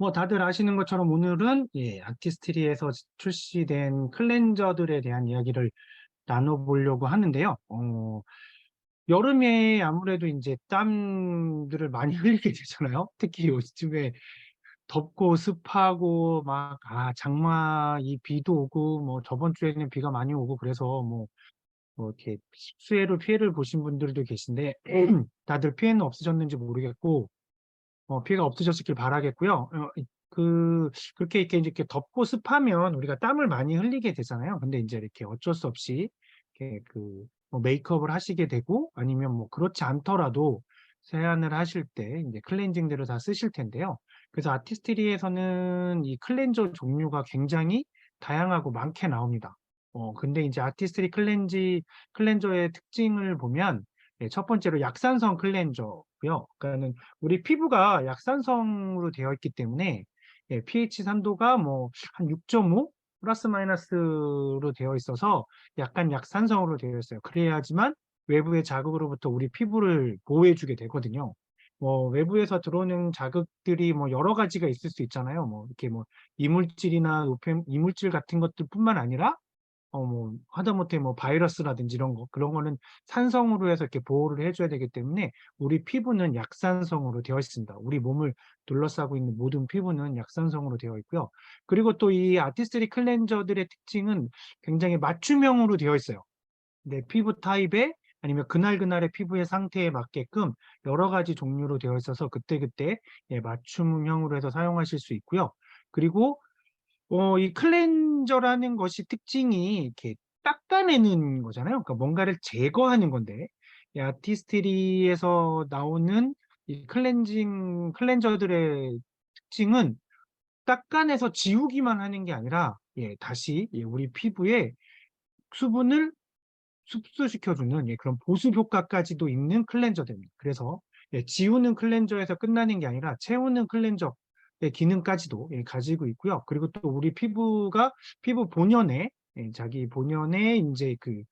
뭐 다들 아시는 것처럼 오늘은 아티스트리에서 출시된 클렌저들에 대한 이야기를 나눠보려고 하는데요. 여름에 아무래도 이제 땀들을 많이 흘리게 되잖아요. 특히 요즘에 덥고 습하고 막, 장마 이 비도 오고, 뭐 저번 주에는 비가 많이 오고 그래서 뭐 이렇게 수해로 피해를 보신 분들도 계신데, 다들 피해는 없으셨는지 모르겠고, 피해가 없으셨길 바라겠고요. 그렇게 이렇게 덥고 습하면 우리가 땀을 많이 흘리게 되잖아요. 근데 이제 이렇게 어쩔 수 없이 이렇게 뭐 메이크업을 하시게 되고 아니면 뭐 그렇지 않더라도 세안을 하실 때 이제 클렌징들을 다 쓰실 텐데요. 그래서 아티스트리에서는 이 클렌저 종류가 굉장히 다양하고 많게 나옵니다. 근데 이제 클렌저의 특징을 보면 첫 번째로 약산성 클렌저고요. 그러니까는 우리 피부가 약산성으로 되어 있기 때문에 pH 산도가 뭐 한 6.5 플러스 마이너스로 되어 있어서 약간 약산성으로 되어 있어요. 그래야지만 외부의 자극으로부터 우리 피부를 보호해주게 되거든요. 뭐 외부에서 들어오는 자극들이 뭐 여러 가지가 있을 수 있잖아요. 뭐 이렇게 뭐 이물질이나 이물질 같은 것들뿐만 아니라 뭐, 하다못해 뭐 바이러스라든지 이런 거, 그런 거는 산성으로 해서 이렇게 보호를 해줘야 되기 때문에 우리 피부는 약산성으로 되어 있습니다. 우리 몸을 둘러싸고 있는 모든 피부는 약산성으로 되어 있고요. 그리고 또 이 아티스트리 클렌저들의 특징은 굉장히 맞춤형으로 되어 있어요. 내 피부 타입에 아니면 그날그날의 피부의 상태에 맞게끔 여러 가지 종류로 되어 있어서 그때그때 맞춤형으로 해서 사용하실 수 있고요. 그리고 이 클렌저라는 것이 특징이 이렇게 닦아내는 거잖아요. 그러니까 뭔가를 제거하는 건데, 이 아티스트리에서 나오는 이 클렌저들의 특징은 닦아내서 지우기만 하는 게 아니라, 다시 우리 피부에 수분을 흡수시켜주는 그런 보습 효과까지도 있는 클렌저들입니다. 그래서 지우는 클렌저에서 끝나는 게 아니라 채우는 클렌저의 기능까지도 가지고 있고요. 그리고 또 우리 피부 본연의 자기 본연의 이제 그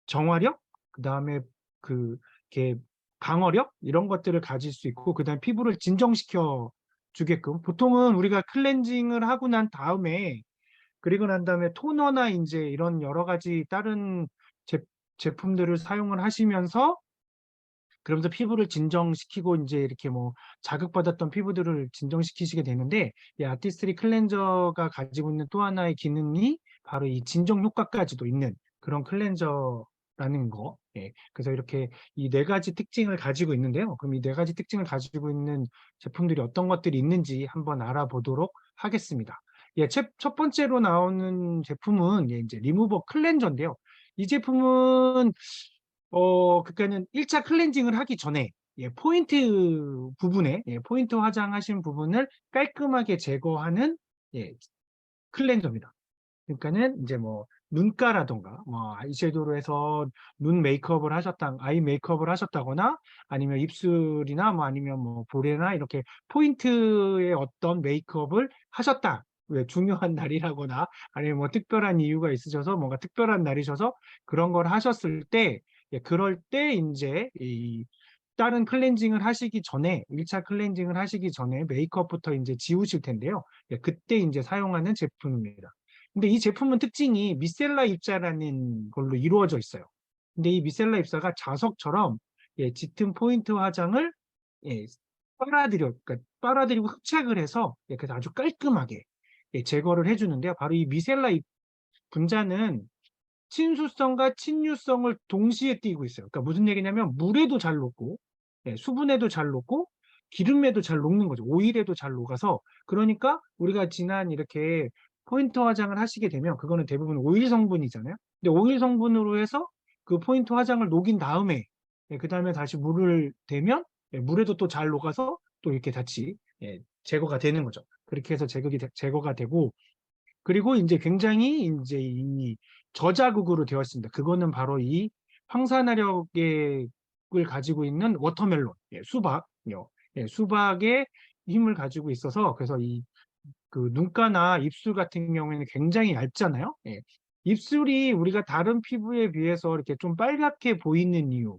정화력, 그 다음에 그 이렇게 방어력 이런 것들을 가질 수 있고, 그 다음에 피부를 진정시켜 주게끔 보통은 우리가 클렌징을 하고 난 다음에 그리고 난 다음에 토너나 이제 이런 여러 가지 다른 제, 제품들을 사용을 하시면서 그러면서 피부를 진정시키고 이제 이렇게 뭐 자극받았던 피부들을 진정시키시게 되는데 이 아티스트리 클렌저가 가지고 있는 또 하나의 기능이 바로 이 진정 효과까지도 있는 그런 클렌저라는 거. 그래서 이렇게 이 네 가지 특징을 가지고 있는데요. 그럼 이 네 가지 특징을 가지고 있는 제품들이 어떤 것들이 있는지 한번 알아보도록 하겠습니다. 첫 번째로 나오는 제품은 이제 리무버 클렌저인데요. 이 제품은 그러니까는 1차 클렌징을 하기 전에 포인트 부분에 포인트 화장하신 부분을 깔끔하게 제거하는 클렌저입니다. 그러니까는 이제 뭐 눈가라던가 뭐 아이섀도우로 해서 아이 메이크업을 하셨다거나 아니면 입술이나 뭐 아니면 뭐 볼에나 이렇게 포인트의 어떤 메이크업을 하셨다. 왜 중요한 날이라거나 아니면 뭐 특별한 이유가 있으셔서 뭔가 특별한 날이셔서 그런 걸 하셨을 때 그럴 때 이제 이 다른 클렌징을 하시기 전에 1차 클렌징을 하시기 전에 메이크업부터 이제 지우실 텐데요. 그때 이제 사용하는 제품입니다. 근데 이 제품은 특징이 미셀라 입자라는 걸로 이루어져 있어요. 근데 이 미셀라 입자가 자석처럼 짙은 포인트 화장을 예, 그러니까 빨아들이고 흡착을 해서 그래서 아주 깔끔하게 제거를 해주는데요. 바로 이 미셀라 분자는 친수성과 친유성을 동시에 띠고 있어요. 그러니까 무슨 얘기냐면 물에도 잘 녹고 수분에도 잘 녹고 기름에도 잘 녹는 거죠. 오일에도 잘 녹아서 그러니까 우리가 진한 이렇게 포인트 화장을 하시게 되면 그거는 대부분 오일 성분이잖아요. 근데 오일 성분으로 해서 그 포인트 화장을 녹인 다음에 그 다음에 다시 물을 대면 물에도 또 잘 녹아서 또 이렇게 같이 제거가 되는 거죠. 그렇게 해서 제거가 되고 그리고 이제 굉장히 이제 이 저자극으로 되어 있습니다. 그거는 바로 이 황산화력을 가지고 있는 워터멜론, 수박요. 수박의 힘을 가지고 있어서 그래서 이 그 눈가나 입술 같은 경우에는 굉장히 얇잖아요. 입술이 우리가 다른 피부에 비해서 이렇게 좀 빨갛게 보이는 이유.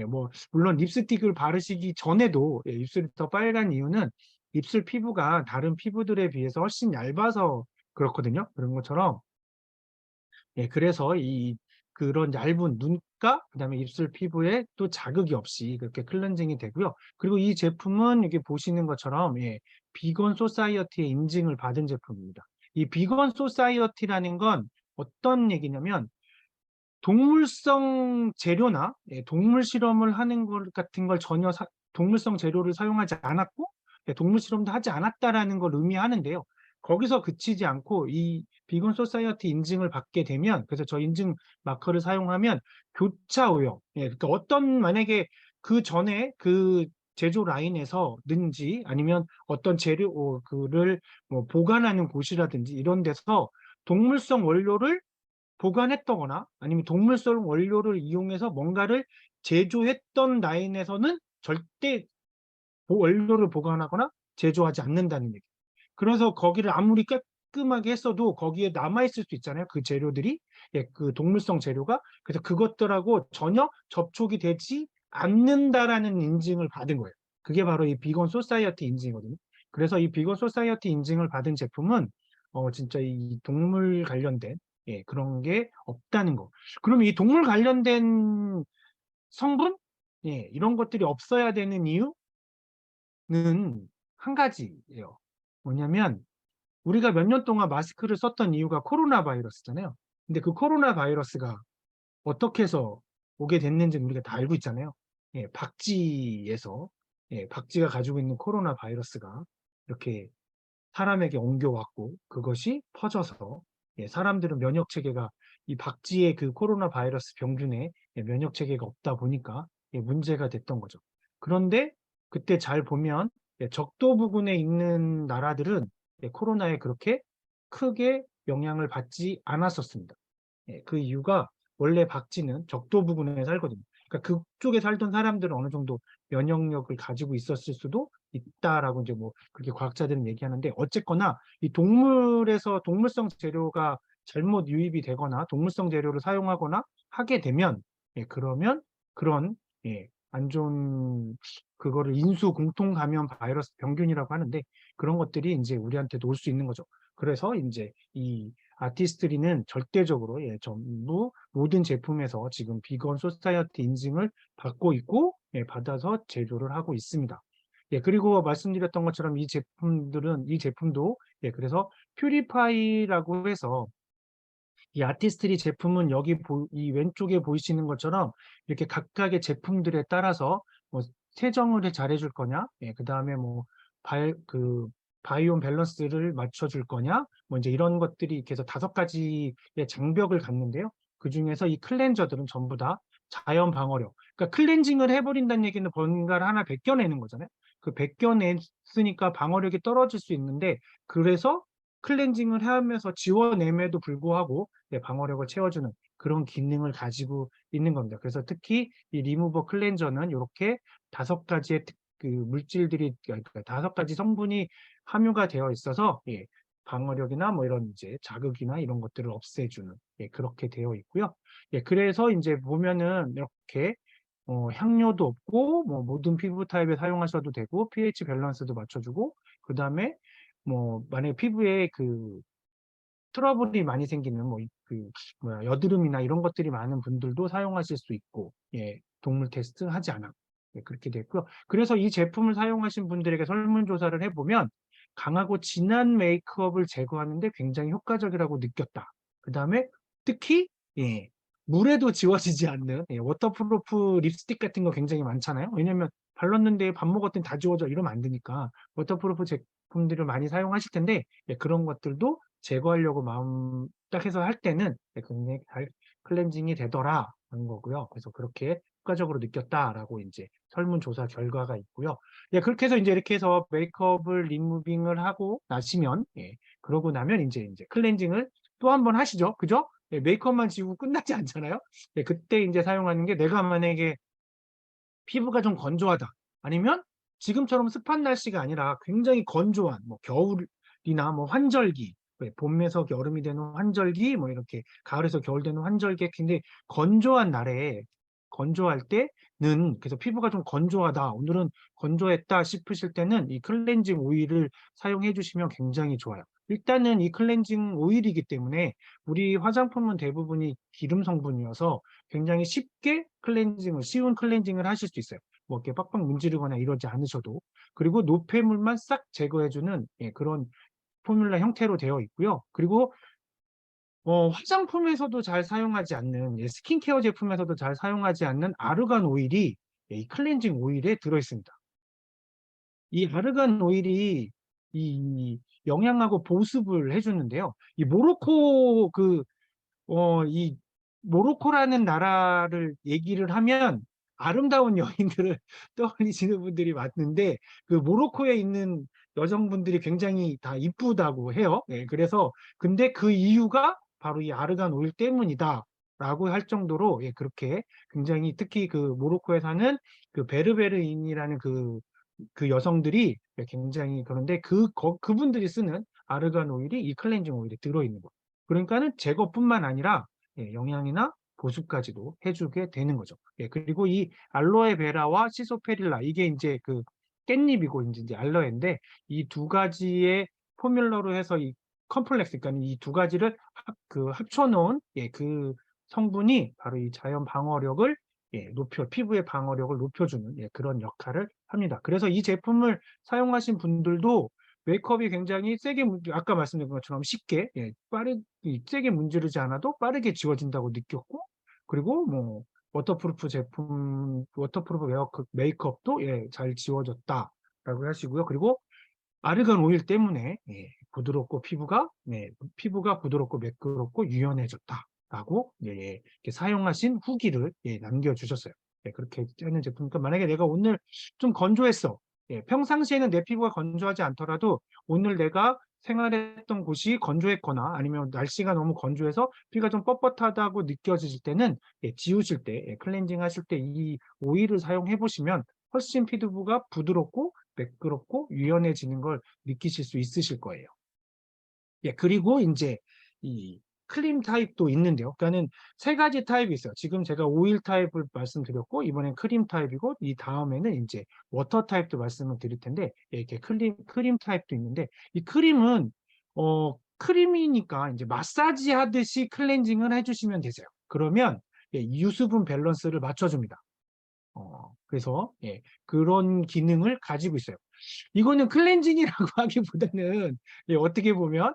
뭐 물론 립스틱을 바르시기 전에도 입술이 더 빨간 이유는 입술 피부가 다른 피부들에 비해서 훨씬 얇아서 그렇거든요. 그런 것처럼 예, 그래서 그런 얇은 눈가, 그다음에 입술 피부에 또 자극이 없이 그렇게 클렌징이 되고요. 그리고 이 제품은 이게 보시는 것처럼 예, 비건 소사이어티의 인증을 받은 제품입니다. 이 비건 소사이어티라는 건 어떤 얘기냐면 동물성 재료나 예, 동물 실험을 하는 것 같은 걸 전혀 동물성 재료를 사용하지 않았고 예, 동물 실험도 하지 않았다라는 걸 의미하는데요. 거기서 그치지 않고 이 비건 소사이어티 인증을 받게 되면 그래서 저 인증 마커를 사용하면 교차 오염 예, 그러니까 어떤 만약에 그 전에 그 제조 라인에서든지 아니면 어떤 재료를 뭐 보관하는 곳이라든지 이런 데서 동물성 원료를 보관했다거나 아니면 동물성 원료를 이용해서 뭔가를 제조했던 라인에서는 절대 원료를 보관하거나 제조하지 않는다는 얘기. 그래서 거기를 아무리 깔끔하게 했어도 거기에 남아있을 수 있잖아요. 그 재료들이. 예, 그 동물성 재료가. 그래서 그것들하고 전혀 접촉이 되지 않는다라는 인증을 받은 거예요. 그게 바로 이 비건 소사이어티 인증이거든요. 그래서 이 비건 소사이어티 인증을 받은 제품은 진짜 이 동물 관련된 예, 그런 게 없다는 거. 그럼 이 동물 관련된 성분? 예, 이런 것들이 없어야 되는 이유는 한 가지예요. 뭐냐면 우리가 몇 년 동안 마스크를 썼던 이유가 코로나 바이러스잖아요. 근데 그 코로나 바이러스가 어떻게 해서 오게 됐는지는 우리가 다 알고 있잖아요. 예, 박쥐에서 예, 박쥐가 가지고 있는 코로나 바이러스가 이렇게 사람에게 옮겨왔고 그것이 퍼져서 예, 사람들은 면역 체계가 이 박쥐의 그 코로나 바이러스 병균에 예, 면역 체계가 없다 보니까 예, 문제가 됐던 거죠. 그런데 그때 잘 보면 예, 적도 부근에 있는 나라들은 예, 코로나에 그렇게 크게 영향을 받지 않았었습니다. 예, 그 이유가 원래 박쥐는 적도 부근에 살거든요. 그러니까 그쪽에 살던 사람들은 어느 정도 면역력을 가지고 있었을 수도 있다라고 이제 뭐 그렇게 과학자들은 얘기하는데 어쨌거나 이 동물에서 동물성 재료가 잘못 유입이 되거나 동물성 재료를 사용하거나 하게 되면 예, 그러면 그런 예, 안 좋은 그거를 인수 공통 감염 바이러스 병균이라고 하는데 그런 것들이 이제 우리한테도 올 수 있는 거죠. 그래서 이제 이 아티스트리는 절대적으로 예, 전부 모든 제품에서 지금 비건 소사이어티 인증을 받고 있고 예, 받아서 제조를 하고 있습니다. 예, 그리고 말씀드렸던 것처럼 이 제품도 예, 그래서 퓨리파이라고 해서 이 아티스트리 제품은 이 왼쪽에 보이시는 것처럼 이렇게 각각의 제품들에 따라서 뭐 세정을 잘해줄 거냐, 예, 그 다음에 뭐 바이옴 밸런스를 맞춰줄 거냐, 뭐 이제 이런 것들이 이렇게 해서 5가지의 장벽을 갖는데요. 그 중에서 이 클렌저들은 전부 다 자연 방어력. 그러니까 클렌징을 해버린다는 얘기는 뭔가를 하나 벗겨내는 거잖아요. 그 벗겨냈으니까 방어력이 떨어질 수 있는데 그래서 클렌징을 하면서 지워냄에도 불구하고 방어력을 채워주는 그런 기능을 가지고 있는 겁니다. 그래서 특히 이 리무버 클렌저는 이렇게 5가지의 그 물질들이 그러니까 5가지 성분이 함유가 되어 있어서 예, 방어력이나 뭐 이런 이제 자극이나 이런 것들을 없애주는 예, 그렇게 되어 있고요. 예, 그래서 이제 보면은 이렇게 향료도 없고 뭐 모든 피부 타입에 사용하셔도 되고 pH 밸런스도 맞춰주고 그 다음에 뭐 만약에 피부에 그 트러블이 많이 생기는 여드름이나 이런 것들이 많은 분들도 사용하실 수 있고 예, 동물 테스트 하지 않아 예, 그렇게 됐고요. 그래서 이 제품을 사용하신 분들에게 설문조사를 해보면 강하고 진한 메이크업을 제거하는데 굉장히 효과적이라고 느꼈다. 그 다음에 특히 예, 물에도 지워지지 않는 예, 워터프루프 립스틱 같은 거 굉장히 많잖아요. 왜냐면 발랐는데 밥 먹었더니 다 지워져 이러면 안 되니까 워터프루프 제품들을 많이 사용하실 텐데 예, 그런 것들도 제거하려고 마음 딱 해서 할 때는 예, 굉장히 잘 클렌징이 되더라 하는 거고요. 그래서 그렇게 효과적으로 느꼈다라고 이제 설문조사 결과가 있고요. 예, 그렇게 해서 이제 이렇게 해서 메이크업을 리무빙을 하고 나시면 예, 그러고 나면 이제 클렌징을 또 한 번 하시죠. 그죠? 예, 메이크업만 지우고 끝나지 않잖아요. 예, 그때 이제 사용하는 게 내가 만약에 피부가 좀 건조하다. 아니면 지금처럼 습한 날씨가 아니라 굉장히 건조한 뭐 겨울이나 뭐 환절기, 봄에서 여름이 되는 환절기, 뭐 이렇게 가을에서 겨울 되는 환절기 굉장히 건조한 날에 건조할 때 그래서 피부가 좀 건조하다, 오늘은 건조했다 싶으실 때는 이 클렌징 오일을 사용해 주시면 굉장히 좋아요. 일단은 이 클렌징 오일이기 때문에 우리 화장품은 대부분이 기름 성분이어서 굉장히 쉽게 쉬운 클렌징을 하실 수 있어요. 뭐 이렇게 빡빡 문지르거나 이러지 않으셔도. 그리고 노폐물만 싹 제거해주는 그런 포뮬라 형태로 되어 있고요. 그리고 화장품에서도 잘 사용하지 않는, 스킨케어 제품에서도 잘 사용하지 않는 아르간 오일이 이 클렌징 오일에 들어있습니다. 이 아르간 오일이 이 영양하고 보습을 해주는데요. 이 모로코라는 나라를 얘기를 하면 아름다운 여인들을 떠올리시는 분들이 많은데, 그 모로코에 있는 여성분들이 굉장히 다 이쁘다고 해요. 그래서 근데 그 이유가 바로 이 아르간 오일 때문이다라고 할 정도로, 그렇게 굉장히, 특히 그 모로코에 사는 그 베르베르인이라는 그 여성들이 굉장히, 그런데 그분들이 쓰는 아르간 오일이 이 클렌징 오일에 들어있는 거예요. 그러니까는 제거뿐만 아니라 영양이나 보습까지도 해주게 되는 거죠. 그리고 이 알로에베라와 시소페릴라, 이게 이제 그 깻잎이고 이제 알로에인데, 이 두 가지의 포뮬러로 해서 이 컴플렉스, 그러니까 이 두 가지를 합쳐놓은 그 성분이 바로 이 자연 방어력을 피부의 방어력을 높여주는 그런 역할을 합니다. 그래서 이 제품을 사용하신 분들도 메이크업이 굉장히 아까 말씀드린 것처럼 쉽게, 세게 문지르지 않아도 빠르게 지워진다고 느꼈고, 그리고 뭐 워터프루프 메이크업도 잘 지워졌다라고 하시고요. 그리고 아르간 오일 때문에 피부가 부드럽고 매끄럽고 유연해졌다라고 이렇게 사용하신 후기를 남겨주셨어요. 그렇게 하는 제품이니까, 만약에 내가 오늘 좀 건조했어. 평상시에는 내 피부가 건조하지 않더라도 오늘 내가 생활했던 곳이 건조했거나 아니면 날씨가 너무 건조해서 피가 좀 뻣뻣하다고 느껴지실 때는, 지우실 때, 클렌징 하실 때 이 오일을 사용해 보시면 훨씬 피부가 부드럽고 매끄럽고 유연해지는 걸 느끼실 수 있으실 거예요. 그리고 이제 이 크림 타입도 있는데요. 그러니까는 세 가지 타입이 있어요. 지금 제가 오일 타입을 말씀드렸고, 이번엔 크림 타입이고, 이 다음에는 이제 워터 타입도 말씀을 드릴 텐데, 이렇게 크림 타입도 있는데, 이 크림은 크림이니까 이제 마사지 하듯이 클렌징을 해주시면 되세요. 그러면 유수분 밸런스를 맞춰줍니다. 그래서 그런 기능을 가지고 있어요. 이거는 클렌징이라고 하기보다는, 어떻게 보면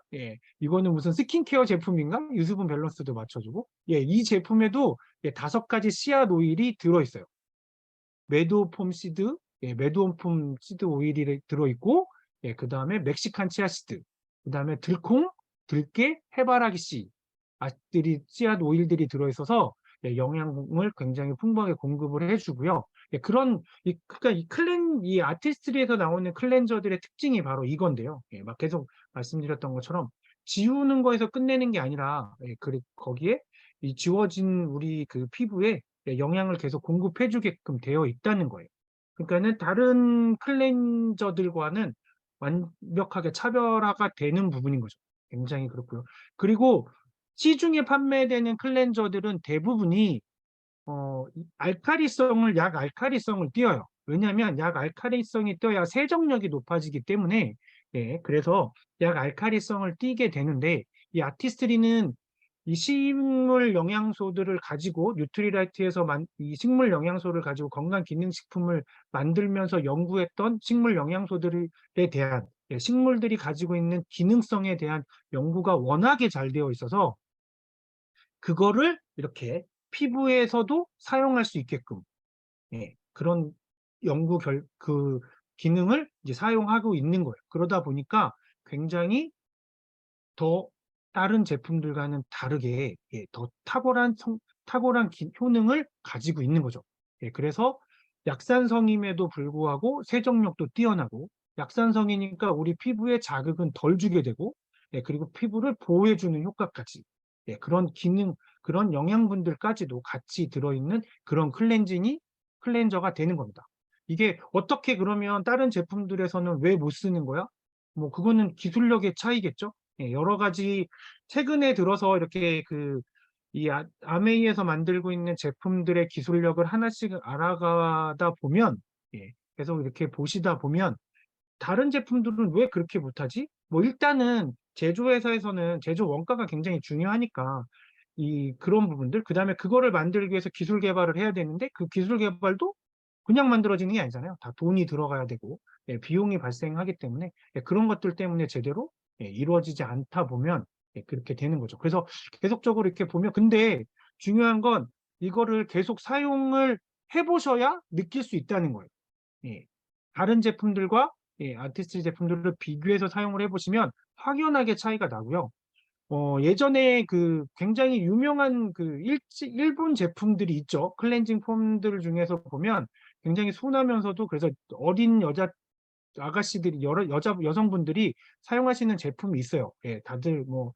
이거는 무슨 스킨케어 제품인가? 유수분 밸런스도 맞춰주고, 이 제품에도 5가지 씨앗 오일이 들어있어요. 매드홈 시드 오일이 들어있고, 그 다음에 멕시칸 치아시드, 그 다음에 들콩, 들깨, 해바라기 씨앗 오일들이 들어있어서 영양을 굉장히 풍부하게 공급을 해주고요. 그러니까 이 아티스트리에서 나오는 클렌저들의 특징이 바로 이건데요. 막 계속 말씀드렸던 것처럼 지우는 거에서 끝내는 게 아니라, 거기에 이 지워진 우리 그 피부에 영양을 계속 공급해 주게끔 되어 있다는 거예요. 그러니까는 다른 클렌저들과는 완벽하게 차별화가 되는 부분인 거죠. 굉장히 그렇고요. 그리고 시중에 판매되는 클렌저들은 대부분이 약 알카리성을 띄어요. 왜냐하면 약 알카리성이 띄어야 세정력이 높아지기 때문에, 그래서 약 알카리성을 띄게 되는데, 이 아티스트리는 이 식물 영양소들을 가지고, 뉴트리라이트에서 이 식물 영양소를 가지고 건강기능식품을 만들면서 연구했던 식물 영양소들에 대한, 식물들이 가지고 있는 기능성에 대한 연구가 워낙에 잘 되어 있어서, 그거를 이렇게 피부에서도 사용할 수 있게끔, 그런 그 기능을 이제 사용하고 있는 거예요. 그러다 보니까 굉장히 더 다른 제품들과는 다르게 더 탁월한 효능을 가지고 있는 거죠. 그래서 약산성임에도 불구하고 세정력도 뛰어나고, 약산성이니까 우리 피부에 자극은 덜 주게 되고, 그리고 피부를 보호해주는 효과까지, 그런 영양분들까지도 같이 들어있는 그런 클렌저가 되는 겁니다. 이게 어떻게, 그러면 다른 제품들에서는 왜 못 쓰는 거야? 뭐 그거는 기술력의 차이겠죠. 여러 가지 최근에 들어서 이렇게 이 아메이에서 만들고 있는 제품들의 기술력을 하나씩 알아가다 보면, 예, 계속 이렇게 보시다 보면 다른 제품들은 왜 그렇게 못하지? 뭐 일단은 제조회사에서는 제조 원가가 굉장히 중요하니까 그런 부분들, 그다음에 그거를 만들기 위해서 기술 개발을 해야 되는데 그 기술 개발도 그냥 만들어지는 게 아니잖아요. 다 돈이 들어가야 되고, 예, 비용이 발생하기 때문에, 예, 그런 것들 때문에 제대로, 예, 이루어지지 않다 보면, 예, 그렇게 되는 거죠. 그래서 계속적으로 이렇게 보면, 근데 중요한 건 이거를 계속 사용을 해보셔야 느낄 수 있다는 거예요. 예. 다른 제품들과, 예, 아티스트 제품들을 비교해서 사용을 해보시면 확연하게 차이가 나고요. 예전에 그 굉장히 유명한 그 일본 제품들이 있죠. 클렌징 폼들 중에서 보면 굉장히 순하면서도, 그래서 어린 여자 아가씨들이, 여성분들이 사용하시는 제품이 있어요. 예, 다들 뭐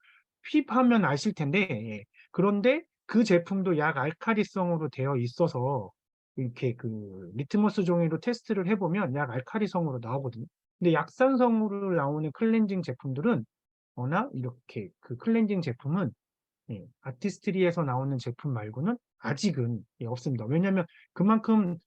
휘하면 아실 텐데, 예. 그런데 그 제품도 약 알카리성으로 되어 있어서 이렇게 그 리트머스 종이로 테스트를 해보면 약 알카리성으로 나오거든요. 근데 약산성으로 나오는 클렌징 제품들은, 워낙 이렇게 그 클렌징 제품은, 예, 아티스트리에서 나오는 제품 말고는 아직은, 예, 없습니다. 왜냐하면 그만큼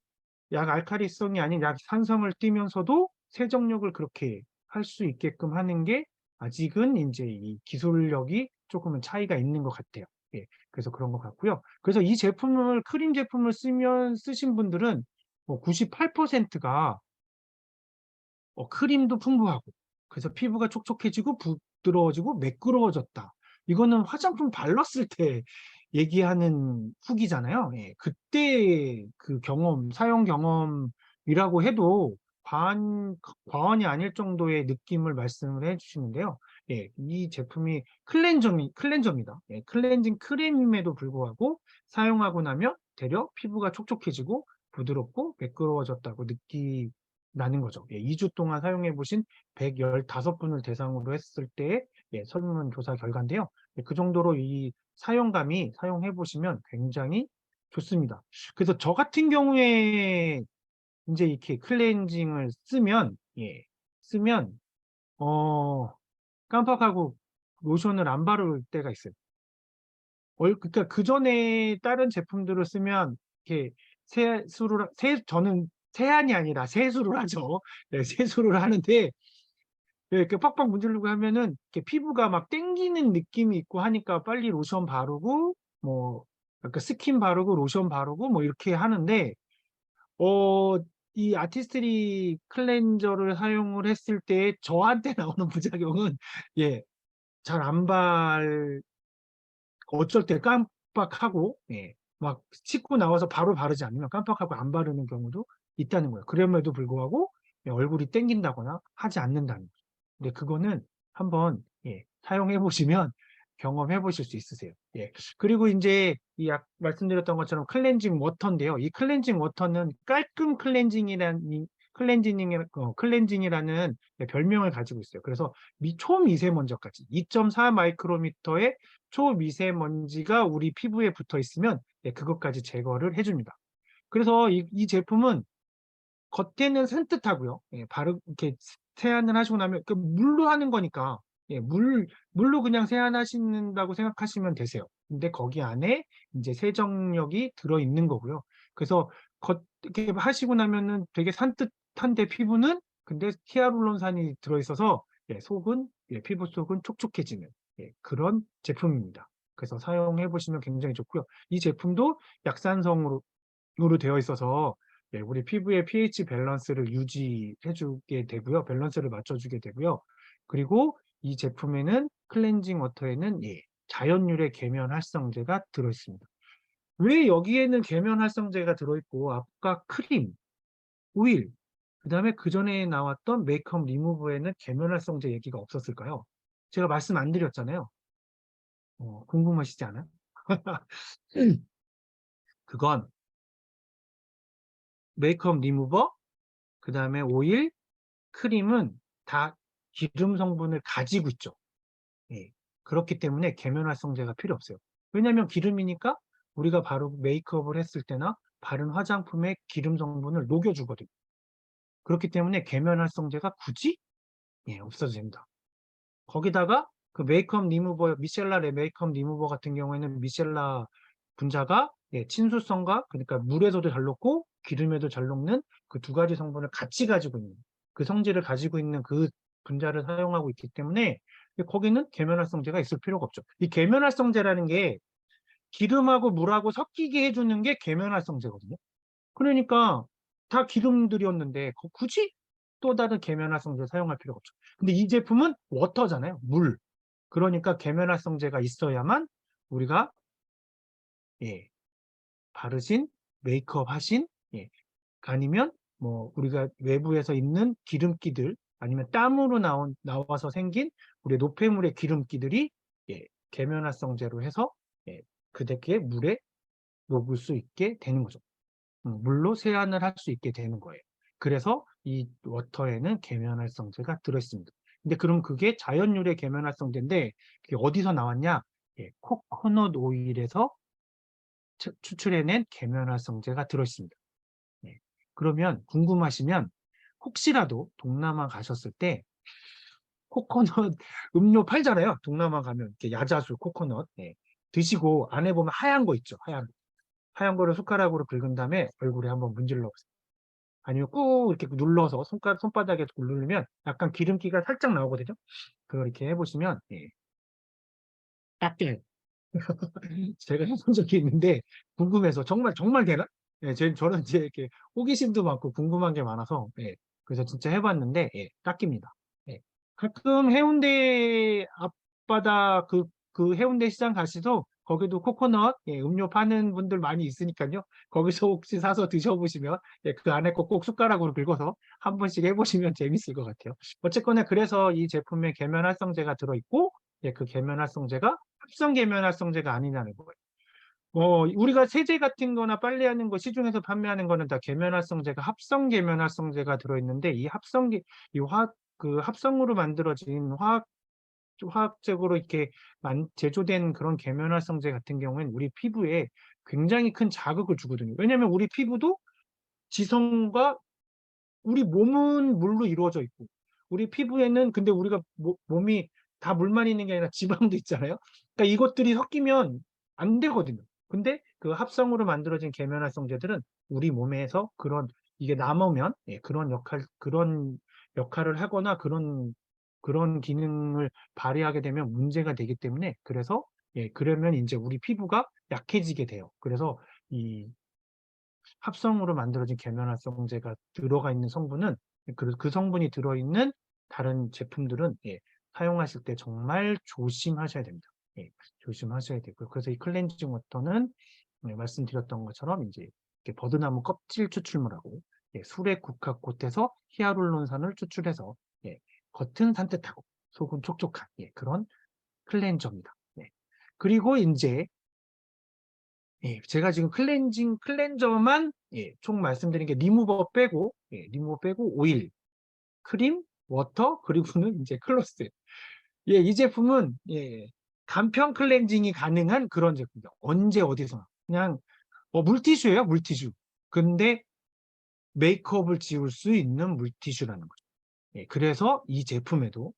약 알카리성이 아닌 약 산성을 띠면서도 세정력을 그렇게 할 수 있게끔 하는 게 아직은 이제 이 기술력이 조금은 차이가 있는 것 같아요. 예, 그래서 그런 것 같고요. 그래서 이 제품을, 크림 제품을 쓰신 분들은 뭐 98%가 크림도 풍부하고, 그래서 피부가 촉촉해지고 부드러워지고 매끄러워졌다. 이거는 화장품 발랐을 때 얘기하는 후기잖아요. 예, 그때 그 경험, 사용 경험이라고 해도 과언이 아닐 정도의 느낌을 말씀을 해주시는데요. 예, 이 제품이 클렌저입니다. 예, 클렌징 크림임에도 불구하고 사용하고 나면 되려 피부가 촉촉해지고 부드럽고 매끄러워졌다고 나는 거죠. 예, 2주 동안 사용해 보신 115분을 대상으로 했을 때의, 예, 설문조사 결과인데요. 예, 그 정도로 이 사용감이, 사용해 보시면 굉장히 좋습니다. 그래서 저 같은 경우에 이제 이렇게 클렌징을 쓰면, 예, 쓰면 어 깜빡하고 로션을 안 바를 때가 있어요. 그러니까 그 전에 다른 제품들을 쓰면 이렇게 저는 세안이 아니라 세수를 하죠. 네, 세수를 하는데, 네, 이렇게 팍팍 문지르고 하면은 이렇게 피부가 막 땡기는 느낌이 있고 하니까 빨리 로션 바르고, 뭐 그러니까 스킨 바르고 로션 바르고 뭐 이렇게 하는데, 어, 이 아티스트리 클렌저를 사용을 했을 때 저한테 나오는 부작용은, 예, 잘 안 어쩔 때 깜빡하고, 예, 막 씻고 나와서 바로 바르지 않으면 깜빡하고 안 바르는 경우도 있다는 거예요. 그럼에도 불구하고, 예, 얼굴이 땡긴다거나 하지 않는다는 거죠. 근데 그거는 한번, 예, 사용해 보시면 경험해 보실 수 있으세요. 예. 그리고 이제 말씀드렸던 것처럼 클렌징 워터인데요. 이 클렌징 워터는 깔끔 클렌징이라는, 예, 별명을 가지고 있어요. 그래서 초미세먼지까지 2.4 마이크로미터의 초미세먼지가 우리 피부에 붙어 있으면, 예, 그것까지 제거를 해줍니다. 그래서 이 제품은 겉에는 산뜻하고요. 예, 바로 이렇게 세안을 하시고 나면 그 물로 하는 거니까, 예, 물로 그냥 세안하신다고 생각하시면 되세요. 근데 거기 안에 이제 세정력이 들어 있는 거고요. 그래서 이렇게 하시고 나면은 되게 산뜻한데 피부는, 근데 히알루론산이 들어 있어서, 예, 예, 피부 속은 촉촉해지는, 예, 그런 제품입니다. 그래서 사용해 보시면 굉장히 좋고요. 이 제품도 약산성으로 되어 있어서, 예, 우리 피부의 pH 밸런스를 유지해 주게 되고요. 밸런스를 맞춰주게 되고요. 그리고 이 제품에는, 클렌징 워터에는, 예, 자연유래 계면 활성제가 들어 있습니다. 왜 여기에는 계면 활성제가 들어있고 아까 크림, 오일, 그다음에 그 전에 나왔던 메이크업 리무버에는 계면 활성제 얘기가 없었을까요? 제가 말씀 안 드렸잖아요. 궁금하시지 않아요? 그건 메이크업 리무버, 그다음에 오일, 크림은 다 기름 성분을 가지고 있죠. 예. 그렇기 때문에 계면 활성제가 필요 없어요. 왜냐하면 기름이니까 우리가 바로 메이크업을 했을 때나 바른 화장품에 기름 성분을 녹여주거든요. 그렇기 때문에 계면 활성제가 굳이, 예, 없어도 됩니다. 거기다가 그 메이크업 리무버, 미셀라 메이크업 리무버 같은 경우에는 미셀라 분자가 친수성과 그러니까 물에서도 잘 녹고 기름에도 잘 녹는 그 두 가지 성분을 같이 가지고 있는 그 성질을 가지고 있는 그 분자를 사용하고 있기 때문에 거기는 계면활성제가 있을 필요가 없죠. 이 계면활성제라는 게 기름하고 물하고 섞이게 해주는 게 계면활성제거든요. 그러니까 다 기름들이었는데 굳이 또 다른 계면활성제 사용할 필요가 없죠. 근데 이 제품은 워터잖아요. 물. 그러니까 계면활성제가 있어야만 우리가 예, 바르신 메이크업 하신 아니면 뭐 우리가 외부에서 있는 기름기들 아니면 땀으로 나와서 생긴 우리 노폐물의 기름기들이 계면활성제로 해서 그대께 물에 녹을 수 있게 되는 거죠. 물로 세안을 할 수 있게 되는 거예요. 그래서 이 워터에는 계면활성제가 들어있습니다. 근데 그럼 그게 자연유래 계면활성제인데 그게 어디서 나왔냐? 코코넛 오일에서 추출해낸 계면활성제가 들어있습니다. 그러면 궁금하시면 혹시라도 동남아 가셨을 때 코코넛 음료 팔잖아요. 동남아 가면 이렇게 야자수 코코넛 드시고 안에 보면 하얀 거 있죠. 하얀 거를 숟가락으로 긁은 다음에 얼굴에 한번 문질러 보세요. 아니면 꾹 이렇게 눌러서 손바닥에 누르면 약간 기름기가 살짝 나오거든요. 그걸 이렇게 해보시면 닦여요. 제가 해본 적이 있는데 궁금해서 정말 정말 되나? 저는 이제 이렇게 호기심도 많고 궁금한 게 많아서 그래서 진짜 해봤는데 닦입니다. 가끔 해운대 앞바다 그 해운대 시장 가시도 거기도 코코넛 음료 파는 분들 많이 있으니까요. 거기서 혹시 사서 드셔보시면 그 안에 거 꼭 숟가락으로 긁어서 한 번씩 해보시면 재밌을 것 같아요. 어쨌거나 그래서 이 제품에 계면활성제가 들어있고 그 계면활성제가 합성 계면활성제가 아니냐는 거예요. 우리가 세제 같은 거나 빨래하는 거 시중에서 판매하는 거는 다 계면활성제가 합성 계면활성제가 들어있는데 그 합성으로 만들어진 화학적으로 이렇게 제조된 그런 계면활성제 같은 경우에는 우리 피부에 굉장히 큰 자극을 주거든요. 왜냐하면 우리 피부도 지성과 우리 몸은 물로 이루어져 있고 우리 피부에는 근데 우리가 몸이 다 물만 있는 게 아니라 지방도 있잖아요. 그러니까 이것들이 섞이면 안 되거든요. 근데 그 합성으로 만들어진 계면활성제들은 우리 몸에서 이게 남으면 그런 역할을 하거나 그런 기능을 발휘하게 되면 문제가 되기 때문에 그래서 그러면 이제 우리 피부가 약해지게 돼요. 그래서 이 합성으로 만들어진 계면활성제가 들어가 있는 성분은 그 성분이 들어있는 다른 제품들은 사용하실 때 정말 조심하셔야 됩니다. 조심하셔야 되고요. 그래서 이 클렌징 워터는 말씀드렸던 것처럼 이제 이렇게 버드나무 껍질 추출물하고 술의 국화꽃에서 히알루론산을 추출해서 겉은 산뜻하고 속은 촉촉한 그런 클렌저입니다. 그리고 이제 제가 지금 클렌저만 총 말씀드린 게 리무버 빼고 오일, 크림, 워터, 그리고는 이제 클로스. 이 제품은 간편 클렌징이 가능한 그런 제품이다. 언제 어디서나. 그냥 물티슈예요, 물티슈. 근데 메이크업을 지울 수 있는 물티슈라는 거죠. 그래서 이 제품에도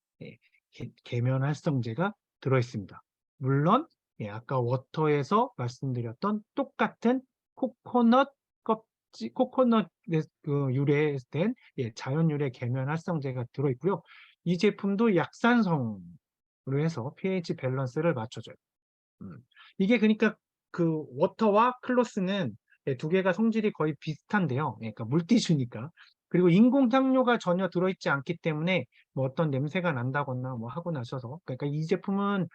계면 활성제가 들어있습니다. 물론 아까 워터에서 말씀드렸던 똑같은 코코넛 코코넛 유래된 자연 유래 계면 활성제가 들어있고요. 이 제품도 약산성으로 해서 pH 밸런스를 맞춰줘요. 이게 그러니까 그 워터와 클로스는 두 개가 성질이 거의 비슷한데요. 그러니까 물티슈니까. 그리고 인공향료가 전혀 들어있지 않기 때문에 뭐 어떤 냄새가 난다거나 뭐 하고 나셔서 그러니까 이 제품은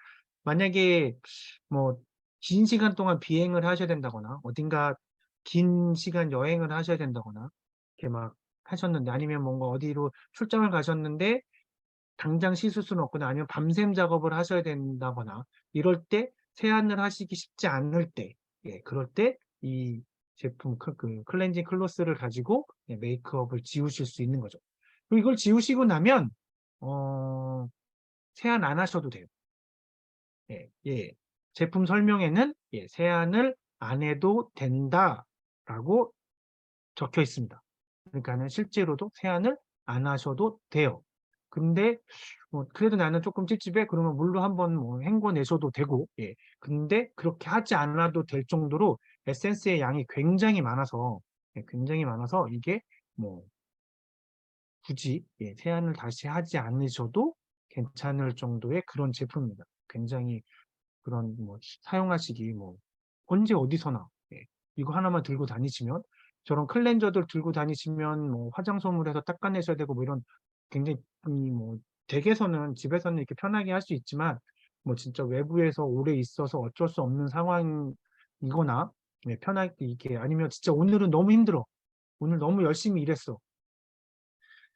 만약에 뭐 긴 시간 동안 비행을 하셔야 된다거나 어딘가 긴 시간 여행을 하셔야 된다거나 이렇게 막 하셨는데 아니면 뭔가 어디로 출장을 가셨는데 당장 씻을 수는 없거나 아니면 밤샘 작업을 하셔야 된다거나 이럴 때 세안을 하시기 쉽지 않을 때 그럴 때 이 제품 그 클렌징 클로스를 가지고 메이크업을 지우실 수 있는 거죠. 그리고 이걸 지우시고 나면 세안 안 하셔도 돼요. 제품 설명에는 세안을 안 해도 된다라고 적혀 있습니다. 그러니까는 실제로도 세안을 안 하셔도 돼요. 근데 그래도 나는 조금 찝찝해. 그러면 물로 한번 뭐 헹궈내셔도 되고, 예. 근데 그렇게 하지 않아도 될 정도로 에센스의 양이 굉장히 많아서, 예, 굉장히 많아서 이게 뭐 굳이 예, 세안을 다시 하지 않으셔도 괜찮을 정도의 그런 제품입니다. 굉장히 그런 뭐 사용하시기 뭐 언제 어디서나 예, 이거 하나만 들고 다니시면 저런 클렌저들 들고 다니시면 뭐 화장솜으로 해서 닦아내셔야 되고 뭐 이런 굉장히 뭐 댁에서는 집에서는 이렇게 편하게 할 수 있지만 뭐 진짜 외부에서 오래 있어서 어쩔 수 없는 상황이거나 예, 편하게 이게 아니면 진짜 오늘은 너무 힘들어. 오늘 너무 열심히 일했어.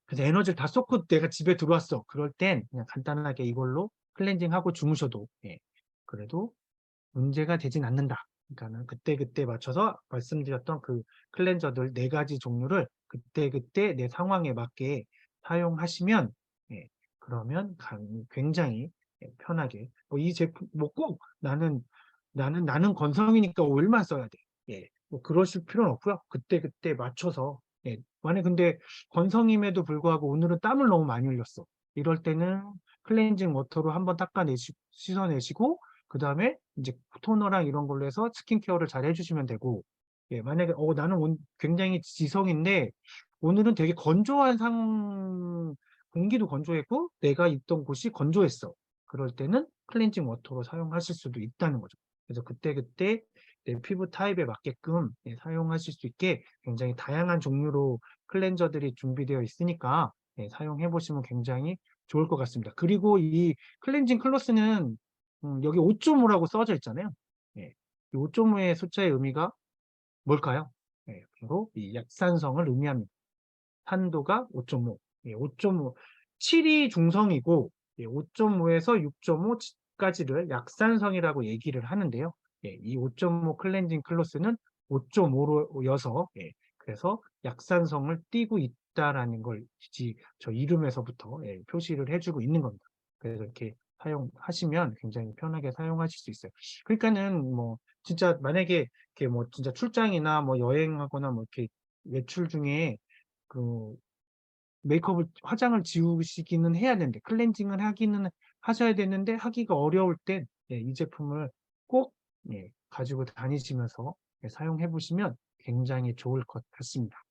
그래서 에너지를 다 쏟고 내가 집에 들어왔어. 그럴 땐 그냥 간단하게 이걸로 클렌징하고 주무셔도 예, 그래도 문제가 되진 않는다. 그러니까는 그때그때 맞춰서 말씀드렸던 그 클렌저들 네 가지 종류를 그때그때 내 상황에 맞게 사용하시면 예, 그러면 굉장히 예, 편하게 뭐 이 제품 뭐 꼭 나는 건성이니까 오일만 써야 돼. 예, 뭐 그러실 필요는 없고요. 그때그때 맞춰서 예, 만약 근데 건성임에도 불구하고 오늘은 땀을 너무 많이 흘렸어. 이럴 때는 클렌징 워터로 한번 씻어내시고 그 다음에 이제 토너랑 이런 걸로 해서 스킨케어를 잘 해주시면 되고, 예, 만약에, 나는 굉장히 지성인데, 오늘은 되게 공기도 건조했고, 내가 있던 곳이 건조했어. 그럴 때는 클렌징 워터로 사용하실 수도 있다는 거죠. 그래서 그때그때 내 피부 타입에 맞게끔 예, 사용하실 수 있게 굉장히 다양한 종류로 클렌저들이 준비되어 있으니까 예, 사용해 보시면 굉장히 좋을 것 같습니다. 그리고 이 클렌징 클로스는 여기 5.5라고 써져 있잖아요. 예. 이 5.5의 숫자의 의미가 뭘까요? 예, 바로 이 약산성을 의미합니다. 산도가 5.5. 예, 5.5. 7이 중성이고 5.5에서 6.5까지를 약산성이라고 얘기를 하는데요. 예, 이 5.5 클렌징 클로스는 5.5로여서 그래서 약산성을 띠고 있다라는 걸 저 이름에서부터 예, 표시를 해주고 있는 겁니다. 그래서 이렇게 사용하시면 굉장히 편하게 사용하실 수 있어요. 그러니까는 뭐 진짜 만약에 이렇게 뭐 진짜 출장이나 뭐 여행하거나 뭐 이렇게 외출 중에 그 화장을 지우시기는 해야 되는데 클렌징을 하기는 하셔야 되는데 하기가 어려울 땐 예, 이 제품을 꼭 예, 가지고 다니시면서 예, 사용해 보시면 굉장히 좋을 것 같습니다.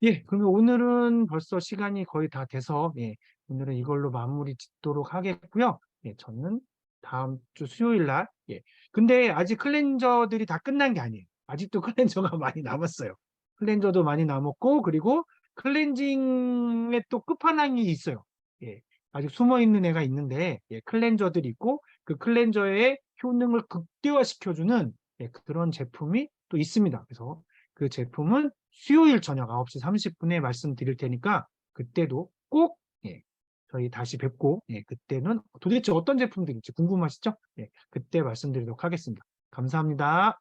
예, 그러면 오늘은 벌써 시간이 거의 다 돼서 예, 오늘은 이걸로 마무리 짓도록 하겠고요. 예, 저는 다음 주 수요일 날 예. 근데 아직 클렌저들이 다 끝난 게 아니에요. 아직도 클렌저가 많이 남았어요. 클렌저도 많이 남았고 그리고 클렌징의 또 끝판왕이 있어요. 예. 아직 숨어 있는 애가 있는데 예, 클렌저들이 있고 그 클렌저의 효능을 극대화시켜주는 예, 그런 제품이 또 있습니다. 그래서 그 제품은 수요일 저녁 9시 30분에 말씀드릴 테니까 그때도 꼭 예, 저희 다시 뵙고 예, 그때는 도대체 어떤 제품들인지 궁금하시죠? 예, 그때 말씀드리도록 하겠습니다. 감사합니다.